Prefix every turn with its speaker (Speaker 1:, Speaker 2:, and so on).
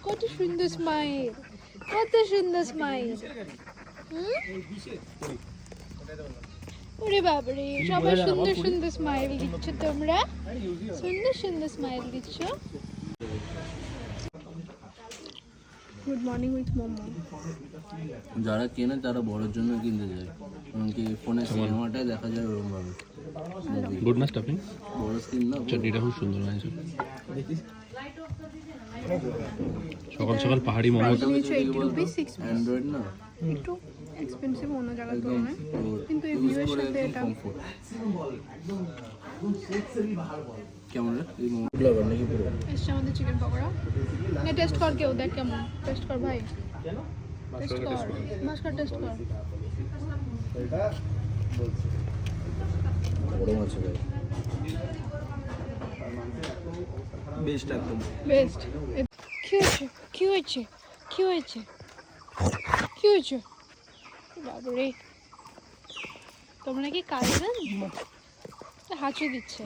Speaker 1: কত সুন্দর স্মাইল, কত সুন্দর স্মাইল। ওরে বাবারে, সবাই সুন্দর সুন্দর স্মাইল দিচ্ছ তোমরা, সুন্দর সুন্দর স্মাইল দিচ্ছ। Good morning with momo.
Speaker 2: যারা কেনে তারা বড়োর জন্য কিনতে যায়, এমনকি ফোনে সিনেমাটাই দেখা যায় ওরকম ভাবে।
Speaker 3: গুড না স্টাফিং,
Speaker 2: বড় স্ক্রিন না,
Speaker 3: চাটনিটা খুব সুন্দর হয়েছে। সকাল সকাল পাহাড়ি মোমো।
Speaker 1: 80 রুপিস 6
Speaker 2: অ্যান্ড্রয়েড না
Speaker 1: একটু এক্সপেন্সিভ অন্য জায়গার তুলনায়, কিন্তু এই ভিউয়ের সাথে এটা
Speaker 2: কেমন রে এই মোমোগুলো আবার নাকি পুরো
Speaker 1: এসছে আমাদের চিকেন পকোড়া। না টেস্ট কর, কেউ দেখ কেমন, টেস্ট কর ভাই, টেস্ট কর, মাস্কার টেস্ট কর।
Speaker 2: গরম আছে ভাই, বেস্ট একদম
Speaker 1: বেস্ট। কি হয়েছে, কি হয়েছে, কি হয়েছে, কি হয়েছে? বাবারে, তোমরা কি কাজ জানো? হাঁচি দিচ্ছে।